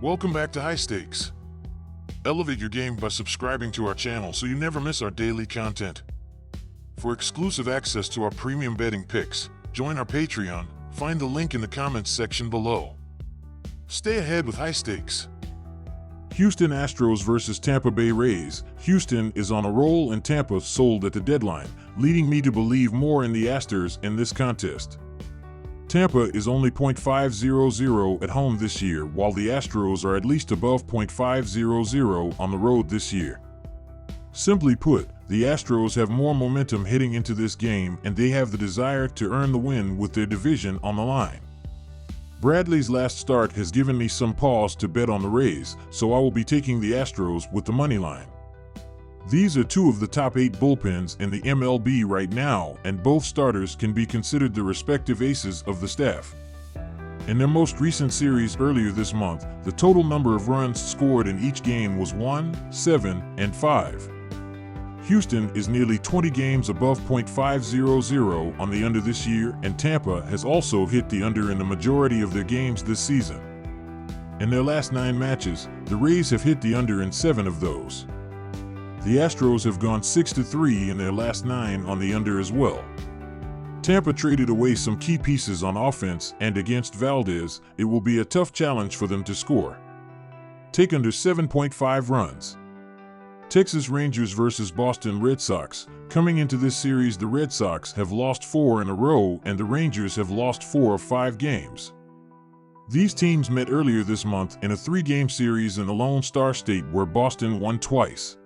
Welcome back to High Stakes. Elevate your game by subscribing to our channel so you never miss our daily content. For exclusive access to our premium betting picks, join our Patreon. Find the link in the comments section below. Stay ahead with High Stakes. Houston Astros versus Tampa Bay Rays. Houston is on a roll and Tampa sold at the deadline, leading me to believe more in the Astros in this contest. Tampa is only .500 at home this year, while the Astros are at least above .500 on the road this year. Simply put, the Astros have more momentum heading into this game, and they have the desire to earn the win with their division on the line. Bradley's last start has given me some pause to bet on the Rays, so I will be taking the Astros with the money line. These are two of the top 8 bullpens in the MLB right now, and both starters can be considered the respective aces of the staff. In their most recent series earlier this month, the total number of runs scored in each game was 1, 7, and 5. Houston is nearly 20 games above .500 on the under this year, and Tampa has also hit the under in the majority of their games this season. In their last 9 matches, the Rays have hit the under in 7 of those. The Astros have gone 6-3 in their last 9 on the under as well. Tampa traded away some key pieces on offense, and against Valdez, it will be a tough challenge for them to score. Take under 7.5 runs. Texas Rangers versus Boston Red Sox. Coming into this series, the Red Sox have lost 4 in a row, and the Rangers have lost 4 of 5 games. These teams met earlier this month in a 3-game series in the Lone Star State where Boston won twice.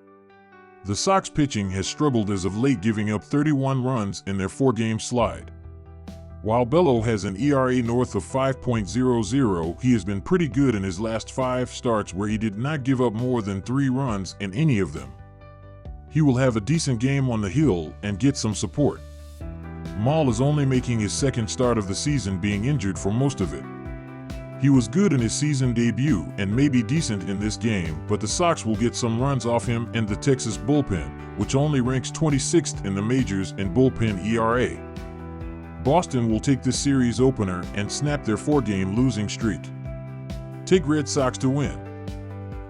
The Sox pitching has struggled as of late, giving up 31 runs in their 4-game slide. While Bello has an ERA north of 5.00, he has been pretty good in his last 5 starts where he did not give up more than 3 runs in any of them. He will have a decent game on the hill and get some support. Maul is only making his 2nd start of the season, being injured for most of it. He was good in his season debut and may be decent in this game, but the Sox will get some runs off him and the Texas bullpen, which only ranks 26th in the majors in bullpen ERA. Boston will take this series opener and snap their 4-game losing streak. Take Red Sox to win.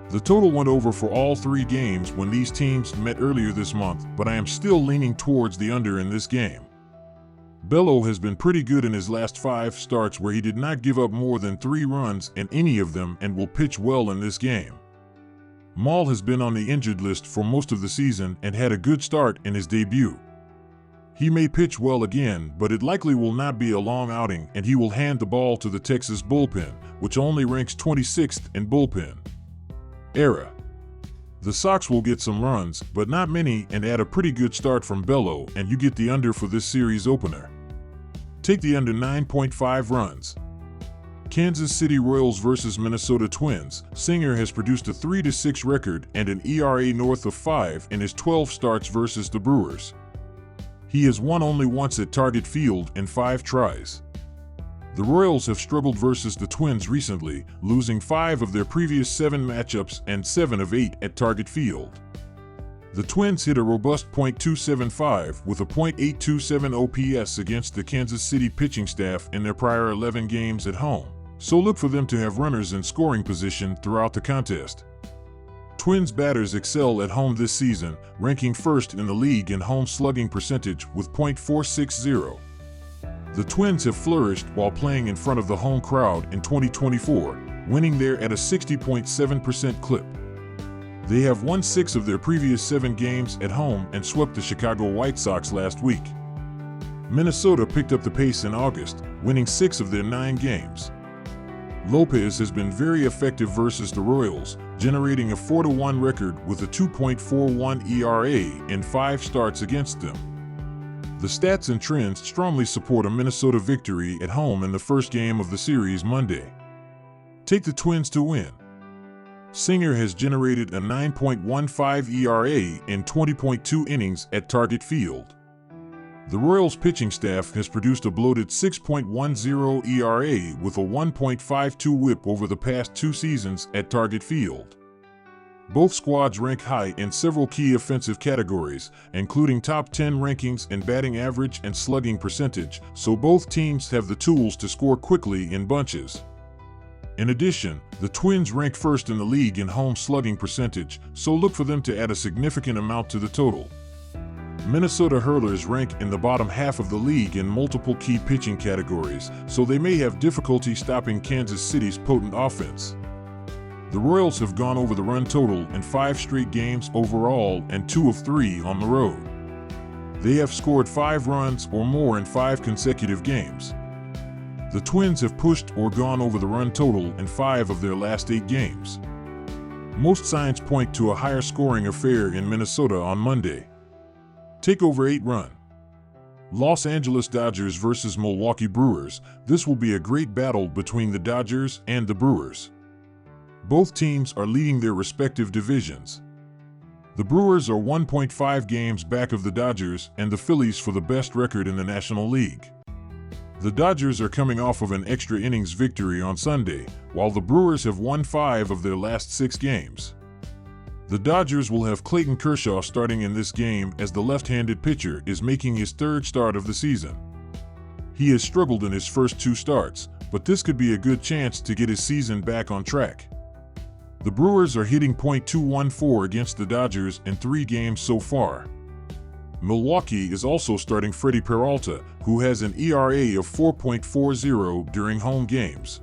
The total went over for all 3 games when these teams met earlier this month, but I am still leaning towards the under in this game. Bello has been pretty good in his last 5 starts where he did not give up more than 3 runs in any of them and will pitch well in this game. Maul has been on the injured list for most of the season and had a good start in his debut. He may pitch well again, but it likely will not be a long outing, and he will hand the ball to the Texas bullpen, which only ranks 26th in bullpen era. The Sox will get some runs, but not many, and add a pretty good start from Bello, and you get the under for this series opener. Take the under 9.5 runs. Kansas City Royals versus Minnesota Twins. Singer has produced a 3-6 record and an ERA north of 5 in his 12 starts versus the Brewers. He has won only once at Target Field in 5 tries. The Royals have struggled versus the Twins recently, losing 5 of their previous 7 matchups and 7 of 8 at Target Field. The Twins hit a robust .275 with a .827 OPS against the Kansas City pitching staff in their prior 11 games at home, so look for them to have runners in scoring position throughout the contest. Twins batters excel at home this season, ranking 1st in the league in home slugging percentage with .460. The Twins have flourished while playing in front of the home crowd in 2024, winning there at a 60.7% clip. They have won 6 of their previous 7 games at home and swept the Chicago White Sox last week. Minnesota picked up the pace in August, winning 6 of their 9 games. Lopez has been very effective versus the Royals, generating a 4-1 record with a 2.41 ERA in 5 starts against them. The stats and trends strongly support a Minnesota victory at home in the first game of the series Monday. Take the Twins to win. Singer has generated a 9.15 ERA in 20.2 innings at Target Field. The Royals pitching staff has produced a bloated 6.10 ERA with a 1.52 whip over the past 2 seasons at Target Field. Both squads rank high in several key offensive categories, including top 10 rankings in batting average and slugging percentage, so both teams have the tools to score quickly in bunches. In addition, the Twins rank first in the league in home slugging percentage, so look for them to add a significant amount to the total. Minnesota hurlers rank in the bottom half of the league in multiple key pitching categories, so they may have difficulty stopping Kansas City's potent offense. The Royals have gone over the run total in 5 straight games overall and 2 of 3 on the road. They have scored 5 runs or more in 5 consecutive games. The Twins have pushed or gone over the run total in 5 of their last 8 games. Most signs point to a higher scoring affair in Minnesota on Monday. Take over 8 run. Los Angeles Dodgers versus Milwaukee Brewers. This will be a great battle between the Dodgers and the Brewers. Both teams are leading their respective divisions. The Brewers are 1.5 games back of the Dodgers and the Phillies for the best record in the National League. The Dodgers are coming off of an extra innings victory on Sunday, while the Brewers have won 5 of their last 6 games. The Dodgers will have Clayton Kershaw starting in this game as the left-handed pitcher is making his 3rd start of the season. He has struggled in his first 2 starts, but this could be a good chance to get his season back on track. The Brewers are hitting .214 against the Dodgers in 3 games so far. Milwaukee is also starting Freddie Peralta, who has an ERA of 4.40 during home games.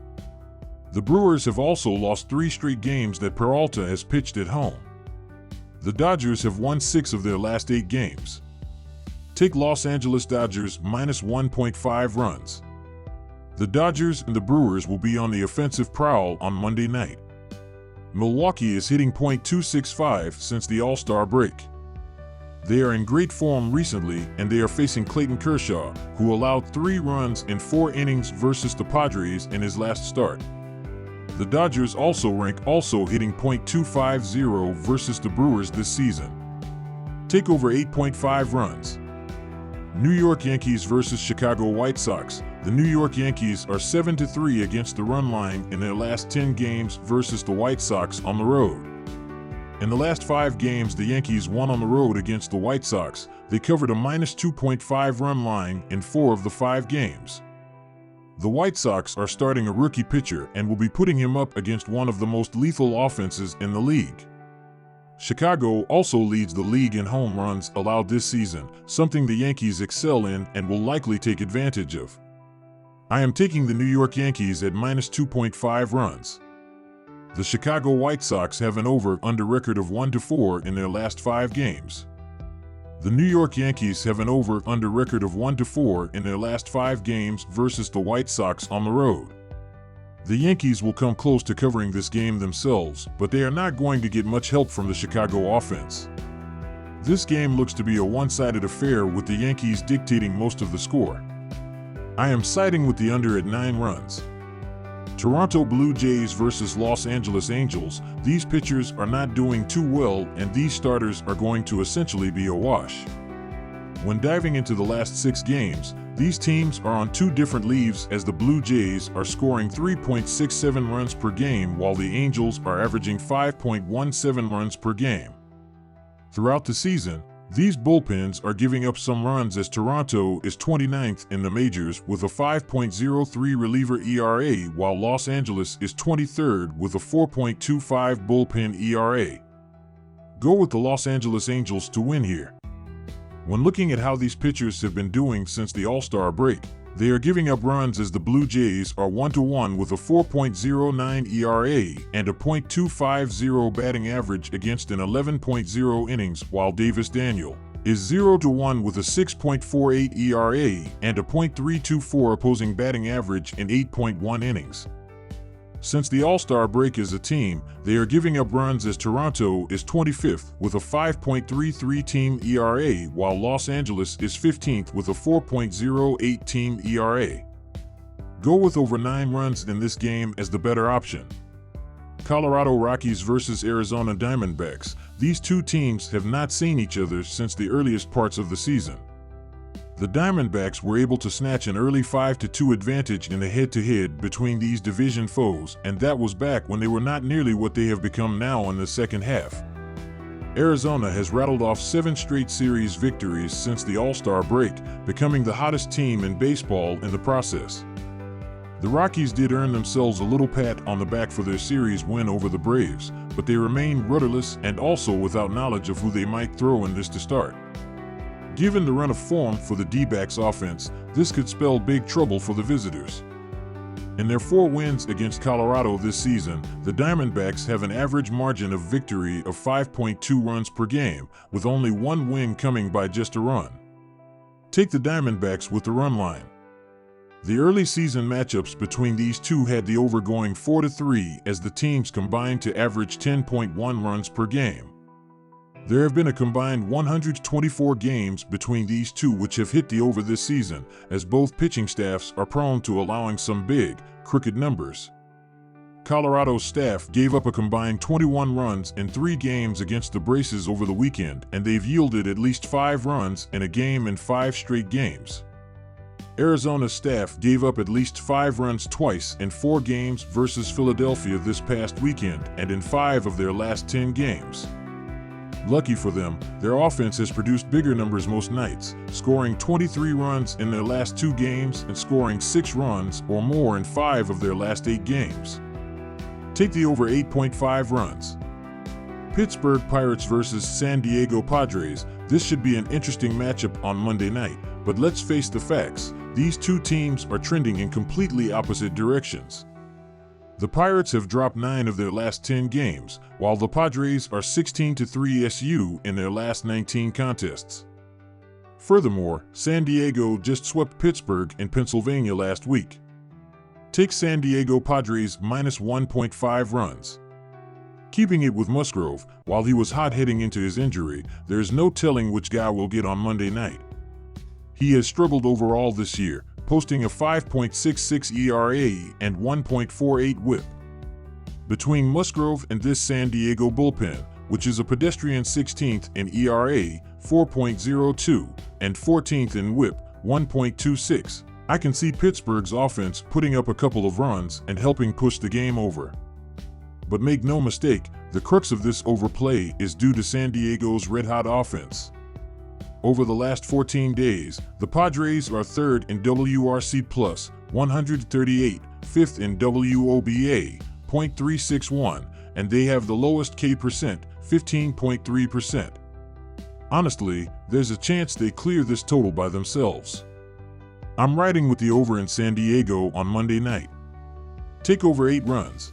The Brewers have also lost 3 straight games that Peralta has pitched at home. The Dodgers have won 6 of their last 8 games. Take Los Angeles Dodgers minus 1.5 runs. The Dodgers and the Brewers will be on the offensive prowl on Monday night. Milwaukee is hitting .265 since the All-Star break. They are in great form recently, and they are facing Clayton Kershaw, who allowed 3 runs in 4 innings versus the Padres in his last start. The Dodgers also rank hitting .250 versus the Brewers this season. Take over 8.5 runs. New York Yankees versus Chicago White Sox. The New York Yankees are 7-3 against the run line in their last 10 games versus the White Sox on the road. In the last 5 games the Yankees won on the road against the White Sox. They covered a minus 2.5 run line in 4 of the 5 games. The White Sox are starting a rookie pitcher and will be putting him up against one of the most lethal offenses in the league. Chicago also leads the league in home runs allowed this season, something the Yankees excel in and will likely take advantage of. I am taking the New York Yankees at minus 2.5 runs. The Chicago White Sox have an over-under record of 1-4 in their last 5 games. The New York Yankees have an over-under record of 1-4 in their last 5 games versus the White Sox on the road. The Yankees will come close to covering this game themselves, but they are not going to get much help from the Chicago offense. This game looks to be a one-sided affair with the Yankees dictating most of the score. I am siding with the under at 9 runs. Toronto Blue Jays versus Los Angeles Angels. These pitchers are not doing too well, and these starters are going to essentially be a wash. When diving into the last 6 games, these teams are on 2 different leaves as the Blue Jays are scoring 3.67 runs per game while the Angels are averaging 5.17 runs per game. Throughout the season, these bullpens are giving up some runs as Toronto is 29th in the majors with a 5.03 reliever ERA while Los Angeles is 23rd with a 4.25 bullpen ERA. Go with the Los Angeles Angels to win here. When looking at how these pitchers have been doing since the All-Star break, they are giving up runs as the Blue Jays are 1-1 with a 4.09 ERA and a .250 batting average against an 11.0 innings, while Davis Daniel is 0-1 with a 6.48 ERA and a .324 opposing batting average in 8.1 innings. Since the All-Star break as a team, they are giving up runs as Toronto is 25th with a 5.33 team ERA while Los Angeles is 15th with a 4.08 team ERA. Go with over 9 runs in this game as the better option. Colorado Rockies versus Arizona Diamondbacks. These 2 teams have not seen each other since the earliest parts of the season. The Diamondbacks were able to snatch an early 5-2 advantage in the head-to-head between these division foes, and that was back when they were not nearly what they have become now in the second half. Arizona has rattled off 7 straight series victories since the All-Star break, becoming the hottest team in baseball in the process. The Rockies did earn themselves a little pat on the back for their series win over the Braves, but they remain rudderless and also without knowledge of who they might throw in this to start. Given the run of form for the D-backs offense, this could spell big trouble for the visitors. In their 4 wins against Colorado this season, the Diamondbacks have an average margin of victory of 5.2 runs per game, with only 1 win coming by just a run. Take the Diamondbacks with the run line. The early season matchups between these two had the over going 4-3 as the teams combined to average 10.1 runs per game. There have been a combined 124 games between these two which have hit the over this season, as both pitching staffs are prone to allowing some big, crooked numbers. Colorado's staff gave up a combined 21 runs in 3 games against the Braves over the weekend, and they've yielded at least 5 runs in a game in 5 straight games. Arizona's staff gave up at least 5 runs twice in 4 games versus Philadelphia this past weekend and in 5 of their last 10 games. Lucky for them, their offense has produced bigger numbers most nights, scoring 23 runs in their last 2 games and scoring 6 runs or more in 5 of their last 8 games. Take the over 8.5 runs. Pittsburgh Pirates versus San Diego Padres. This should be an interesting matchup on Monday night, but let's face the facts, these two teams are trending in completely opposite directions. The Pirates have dropped 9 of their last 10 games, while the Padres are 16-3 SU in their last 19 contests. Furthermore, San Diego just swept Pittsburgh in Pennsylvania last week. Take San Diego Padres minus 1.5 runs. Keeping it with Musgrove, while he was hot heading into his injury, there is no telling which guy will get on Monday night. He has struggled overall this year, posting a 5.66 ERA and 1.48 WHIP. Between Musgrove and this San Diego bullpen, which is a pedestrian 16th in ERA, 4.02, and 14th in WHIP, 1.26, I can see Pittsburgh's offense putting up a couple of runs and helping push the game over. But make no mistake, the crux of this overplay is due to San Diego's red-hot offense. Over the last 14 days, the Padres are 3rd in WRC plus, 138, 5th in WOBA, .361, and they have the lowest K percent, 15.3%. Honestly, there's a chance they clear this total by themselves. I'm riding with the over in San Diego on Monday night. Take over 8 runs.